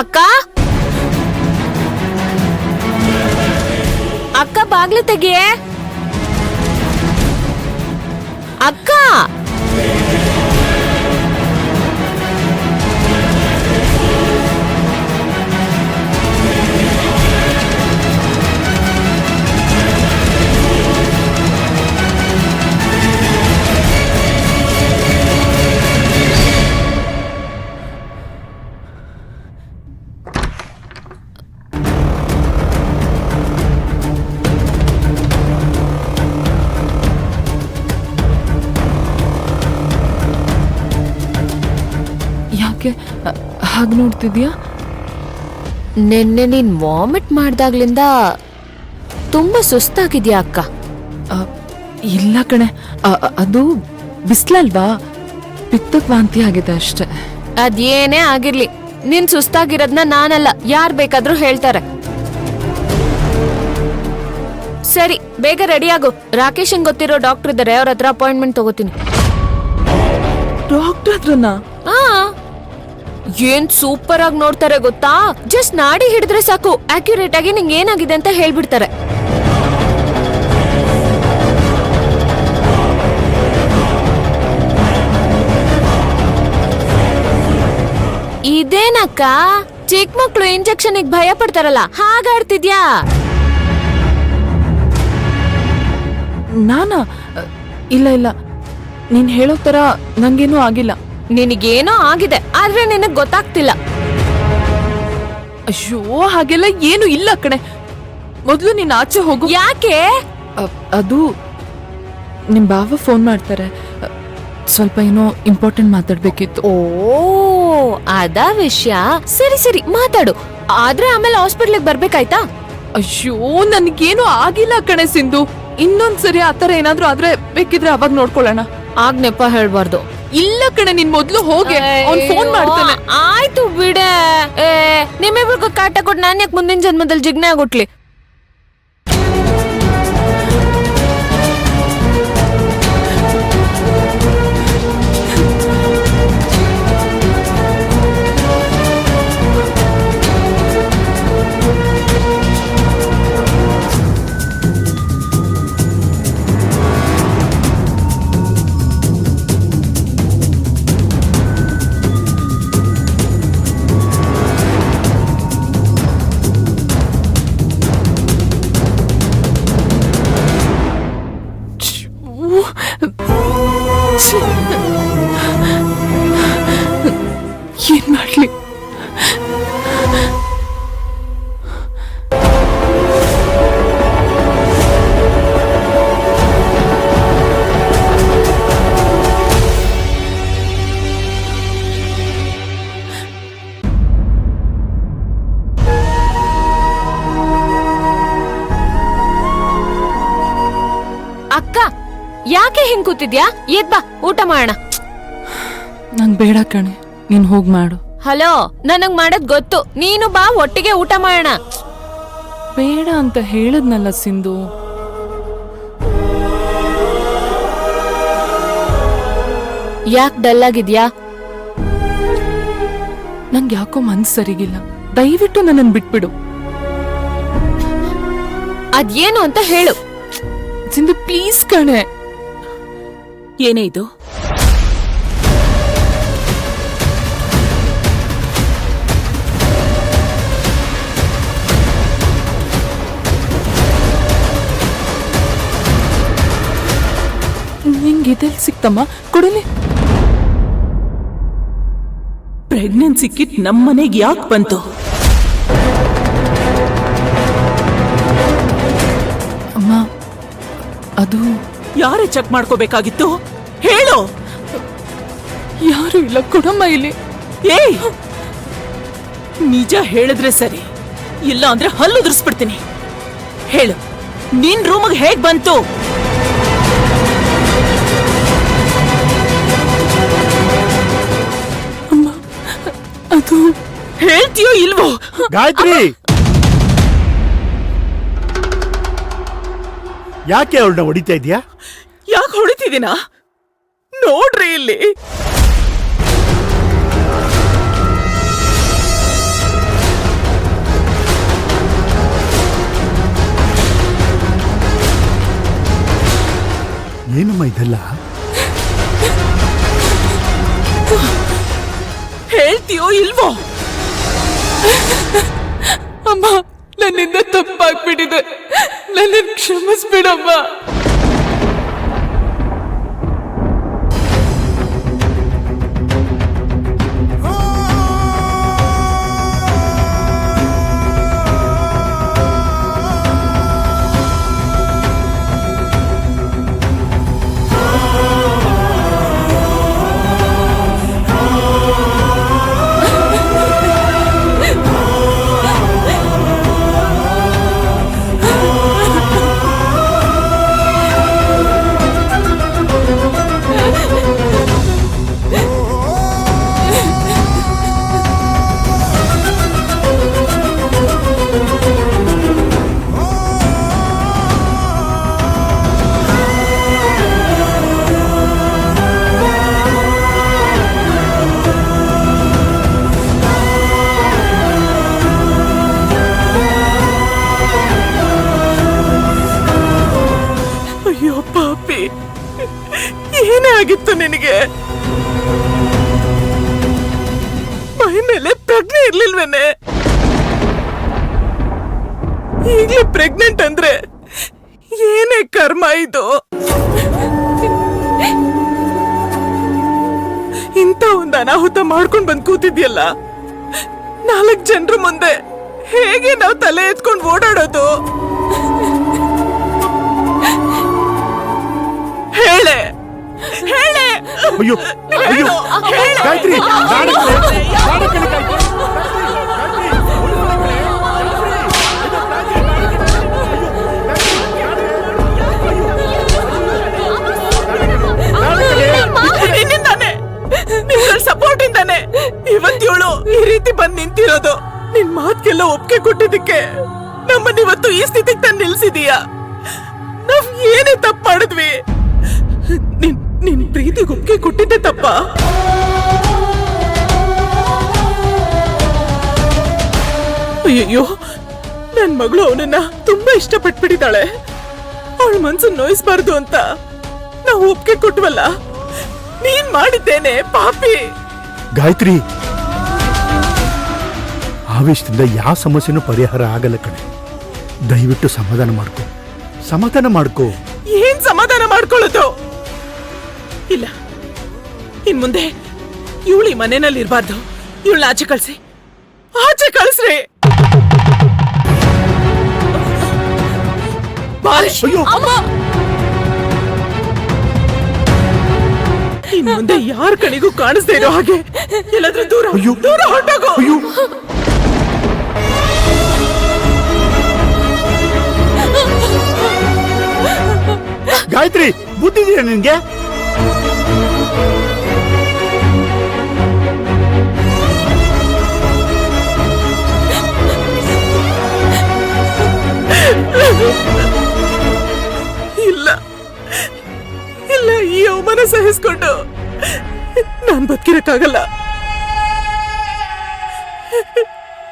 ಅಕ್ಕ ಅಕ್ಕ ಬಾಗ್ಲು ತೆಗಿಯೇ ಅಕ್ಕ. ಹಾಗೆ ನೋಡ್ತಿದ್ಯಾ? ನಿನ್ನೆ ನೀನ್ ವಾಮಿಟ್ ಮಾಡ್ದಾಗ್ಲಿಂದ ತುಂಬಾ ಸುಸ್ತಾಗಿದ್ಯಾ ಅಕ್ಕ? ಇಲ್ಲ ಕಣೆ, ಅದು ಬಿಸ್ಲಲ್ವಾ, ಪಿತ್ತಕ್ ವಾಂತಿ ಆಗಿದೆ ಅಷ್ಟೆ. ಅದೇನೇ ಆಗಿರ್ಲಿ, ನೀನ್ ಸುಸ್ತಾಗಿರೋದ್ನ ನಾನಲ್ಲ, ಯಾರ್ ಬೇಕಾದ್ರೂ ಹೇಳ್ತಾರೆ. ಸರಿ, ಬೇಗ ರೆಡಿ ಆಗು. ರಾಕೇಶನ್ ಗೊತ್ತಿರೋ ಡಾಕ್ಟರ್ ಇದಾರೆ, ಅವ್ರ ಹತ್ರ ಅಪಾಯಿಂಟ್ಮೆಂಟ್ ತಗೋತೀನಿ. ಡಾಕ್ಟರ್ ಹತ್ರನಾ? ಏನ್ ಸೂಪರ್ ಆಗಿ ನೋಡ್ತಾರೆ ಗೊತ್ತಾ? ಜಸ್ಟ್ ನಾಡಿ ಹಿಡಿದ್ರೆ ಸಾಕು, ಅಕ್ಯುರೇಟ್ ಆಗಿ ನಿಂಗೆ ಏನಾಗಿದೆ ಅಂತ ಹೇಳ್ಬಿಡ್ತಾರೆ. ಇದೇನಕ್ಕ, ಚಿಕ್ಕ ಮಕ್ಳು ಇಂಜೆಕ್ಷನ್ ಭಯ ಪಡ್ತಾರಲ್ಲ ಹಾಗಾಡ್ತಿದ್ಯಾ? ನಾನಾ? ಇಲ್ಲ ಇಲ್ಲ, ನೀನ್ ಹೇಳೋ ತರ ನಂಗೇನೂ ಆಗಿಲ್ಲ. ನಿನಗೇನೋ ಆಗಿದೆ, ಆದ್ರೆ ನಿನಗ್ ಗೊತ್ತಾಗ್ತಿಲ್ಲ. ಅಯ್ಯೋ, ಹಾಗೆಲ್ಲ ಏನು ಇಲ್ಲ ಕಣೆ. ಮೊದ್ಲು ನೀನ್ ಆಚೆ ಹೋಗು. ಯಾಕೆ? ಅದು ನಿಮ್ ಬಾವ ಫೋನ್ ಮಾಡ್ತಾರೆ, ಸ್ವಲ್ಪ ಏನೋ ಇಂಪಾರ್ಟೆಂಟ್ ಮಾತಾಡ್ಬೇಕಿತ್ತು. ಓ, ಅದಾ ವಿಷಯ. ಸರಿ ಸರಿ, ಮಾತಾಡು. ಆದ್ರೆ ಆಮೇಲೆ ಹಾಸ್ಪಿಟ್ಲಿಗೆ ಬರ್ಬೇಕಾಯ್ತಾ? ಅಯ್ಯೋ, ನನ್ಗೇನು ಆಗಿಲ್ಲ ಕಣೆ ಸಿಂಧು. ಇನ್ನೊಂದ್ಸರಿ ಆತರ ಏನಾದ್ರೂ ಆದ್ರೆ ಬೇಕಿದ್ರೆ ಅವಾಗ ನೋಡ್ಕೊಳ್ಳೋಣ. ಆಗ್ ನೆಪ ಹೇಳ್ಬಾರ್ದು. ಇಲ್ಲ ಕಣೆ, ನೀನ್ ಮೊದ್ಲು ಹೋಗಿ, ಅವ್ನ್ ಫೋನ್ ಮಾಡ್ತಾನೆ. ಆಯ್ತು ಬಿಡೆ. ನಿಮ್ಮಿಬ್ರಿಗೂ ಕಾಟ ಕೊಟ್ಟು ನಾನ್ ಯಾಕೆ ಮುಂದಿನ ಜನ್ಮದಲ್ಲಿ ಜಿಗ್ನೆ ಆಗುಟ್ಲಿ? ಏನ್ ಮಾಡ್ಲಿ? ಅಕ್ಕ, ಯಾಕೆ ಹಿಂಗ್ ಕೂತಿದ್ಯಾ? ಎದ್ ಬಾ, ಊಟ ಮಾಡೋಣ. ನಂಗ್ ಬೇಡ ಕಣೆ, ನೀನ್ ಹೋಗ್ ಮಾಡು. ಹಲೋ, ನನಗ್ ಮಾಡೋದ್ ಗೊತ್ತು, ನೀನು ಬಾ, ಒಟ್ಟಿಗೆ ಊಟ ಮಾಡೋಣ. ಬೇಡ ಅಂತ ಹೇಳದ್ನಲ್ಲ ಸಿಂಧು. ಯಾಕ್ ಡಲ್ ಆಗಿದ್ಯಾ? ನಂಗೆ ಯಾಕೋ ಮನ್ಸ್ ಸರಿಗಿಲ್ಲ, ದಯವಿಟ್ಟು ನನ್ನನ್ ಬಿಟ್ಬಿಡು. ಅದೇನು ಅಂತ ಹೇಳು. ಸಿಂಧು ಪ್ಲೀಸ್ ಕಣೆ. ಏನೇ ಇದು? ನಿಂಗಿದೆಲ್ ಸಿಕ್ತಮ್ಮ? ಕೊಡಲಿ. ಪ್ರೆಗ್ನೆನ್ಸಿ ಕಿಟ್ ನಮ್ಮನೆಗೆ ಯಾಕೆ ಬಂತು? ಅಮ್ಮ, ಅದು ಯಾರೇ ಚೆಕ್ ಮಾಡ್ಕೋಬೇಕಾಗಿತ್ತು? ಹೇಳು. ಯಾರು ಇಲ್ಲ, ಕೊಡಮ್ಮ ಇಲ್ಲಿ. ಏಯ್, ನಿಜ ಹೇಳಿದ್ರೆ ಸರಿ, ಇಲ್ಲ ಅಂದ್ರೆ ಹಲ್ಲುದುರಿಸ್ಬಿಡ್ತೀನಿ. ಹೇಳು, ನಿನ್ ರೂಮ್ಗೆ ಹೇಗ್ ಬಂತು? ಅಮ್ಮ, ಅದು ಹೇಳ್ತೀಯೋ ಇಲ್ವೋ? ಗಾಯತ್ರಿ, ಯಾಕೆ ಅವಳನ್ನ ಹೊಡಿತಾ ಇದೀಯಾ? ಯಾಕೆ ಹೊಡಿತಿದ್ದೀನ? ನೋಡ್ರಿ ಇಲ್ಲಿ. ಏನಮ್ಮ ಇದೆಲ್ಲ? ಹೇಳ್ತೀಯೋ ಇಲ್ವೋ? ಅಮ್ಮ, ನನ್ನಿಂದ ತಪ್ಪಾಗ್ಬಿಟ್ಟಿದೆ, ನನ್ನ ಕ್ಷಮಿಸ್ಬಿಡಮ್ಮ. ಅಯ್ಯೋ ಪಾಪಿ, ಏನೇ ಆಗಿತ್ತು ನಿನಗೆ? ಮೈ ಮೇಲೆ ಪ್ರಜ್ಞೆ ಇರ್ಲಿಲ್ವೇನೆ? ಈಗ್ಲೇ ಪ್ರೆಗ್ನೆಂಟ್ ಅಂದ್ರೆ ಏನೇ ಕರ್ಮ ಇದು? ಇಂಥ ಒಂದು ಅನಾಹುತ ಮಾಡ್ಕೊಂಡ್ ಬಂದ್ ಕೂತಿದ್ಯಲ್ಲ, 4 ಜನರ ಮುಂದೆ ಹೇಗೆ ನಾವು ತಲೆ ಎತ್ಕೊಂಡು ಓಡಾಡೋದು? ಹೇಳೆ ಹೇಳೆ. ಅಯ್ಯೋ ಅಯ್ಯೋ ಗಾಯತ್ರಿ, ನಾಳೆ ಕಣೆ, ನಾಳೆ ಕಣೆ ಗಾಯತ್ರಿ. ನಿನ್ನಿಂದಾನೆ, ನಿಮ್ಗಳ ಸಪೋರ್ಟ್ ಇಂದಾನೆ ಇವತ್ತೇಳು ಈ ರೀತಿ ಬಂದ್ ನಿಂತಿರೋದು. ನಿನ್ ಮಾತ್ಗೆಲ್ಲ ಒಪ್ಪಿಗೆ ಕೊಟ್ಟಿದ್ದಕ್ಕೆ ನಮ್ಮನ್ನ ಇವತ್ತು ಈ ಸ್ಥಿತಿಗೆ ತಂದು ನಿಲ್ಸಿದೀಯ. ನಾವ್ ಏನೇ ತಪ್ಪು ಮಾಡಿದ್ವಿ? ನಿನ್ ಪ್ರೀತಿಗೆ ಒಪ್ಪಿಗೆ ಕೊಟ್ಟಿದ್ದೆ ತಪ್ಪ? ಅಯ್ಯಯ್ಯೋ, ನನ್ ಮಗಳು ಅವನನ್ನ ತುಂಬಾ ಇಷ್ಟಪಟ್ಬಿಟ್ಟಿದ್ದಾಳೆ. ಅವಳ ಮನ್ಸನ್ನ ನೋಯಿಸ್ಬಾರ್ದು ಅಂತ ನಾವು ಒಪ್ಪಿಗೆ ಕೊಟ್ವಲ್ಲ, ನೀನ್ ಮಾಡಿದ್ದೇನೆ ಪಾಪಿ. ಗಾಯತ್ರಿ, ಆವೇಶದಿಂದ ಯಾವ ಸಮಸ್ಯೆನೂ ಪರಿಹಾರ ಆಗಲ್ಲ ಕಣೆ. ದಯವಿಟ್ಟು ಸಮಾಧಾನ ಮಾಡ್ಕೋ, ಸಮಾಧಾನ ಮಾಡ್ಕೋ. ಏನ್ ಸಮಾಧಾನ ಮಾಡ್ಕೊಳ್ಳೋದು? ಇಲ್ಲ, ಇನ್ ಮುಂದೆ ಇವಳು ಈ ಮನೆಯಲ್ಲಿ ಇರಬಾರ್ದು. ಇವಳನ್ನ ಆಚೆ ಕಳ್ಸಿ, ಆಚೆ ಕಳ್ಸ್ರಿ. ಅಯ್ಯೋ ಇನ್ ಮುಂದೆ ಯಾರ ಕಣಿಗೂ ಕಾಣಿಸ್ದೇ ಇರೋ ಹಾಗೆ ಎಲ್ಲಾದ್ರೂ ದೂರ ಅಯ್ಯೋ. ದೂರ ಹೊರಟೋಗು. ಅಯ್ಯೋ ಗಾಯತ್ರಿ, ಬುದ್ಧಿದೆಯಾ ನಿನ್ಗೆ? ಇಲ್ಲ ಇಲ್ಲ, ಈ ಅವಮಾನ ಸಹಿಸ್ಕೊಂಡು ನಾನ್ ಬದುಕಿರಕ್ಕಾಗಲ್ಲ.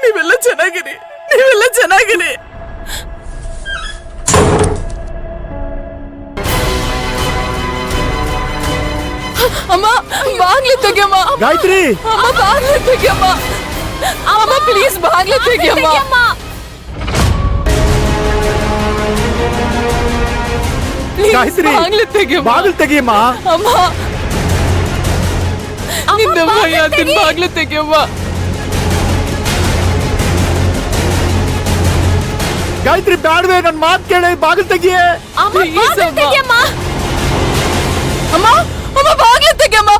ನೀವೆಲ್ಲ ಚೆನ್ನಾಗಿರಿ, ನೀವೆಲ್ಲ ಚೆನ್ನಾಗಿರಿ. ಅಮ್ಮ, ಬಾಗ್ಲು ತೆಗಿಯಮ್ಮ. ಗಾಯತ್ರಿ, ಅಮ್ಮ, ಬಾಗ್ಲು ತೆಗಿಯಮ್ಮ. ಅಮ್ಮ, ಪ್ಲೀಸ್ ಬಾಗ್ಲು ತೆಗಿಯಮ್ಮ. ಗಾಯತ್ರಿ, ಬಾಗ್ಲು ತೆಗಿಯಮ್ಮ. ಬಾಗಿಲು ತೆಗಿಯಮ್ಮ. ಅಮ್ಮ, ನಿನ್ನ ಭಯ ಅದನ್ನ ಬಾಗ್ಲು ತೆಗಿಯಮ್ಮ. ಗಾಯತ್ರಿ, ಬ್ಯಾಡ್ವೆ, ನನ್ ಮಾತು ಕೇಳಿ ಬಾಗಿಲು ತೆಗಿಯೇ. Please, ಅಮ್ಮ. ಅಮ್ಮ, ಅಮ್ಮ, ಬಾಗ್ಲು ತೆಗಿಯಮ್ಮ.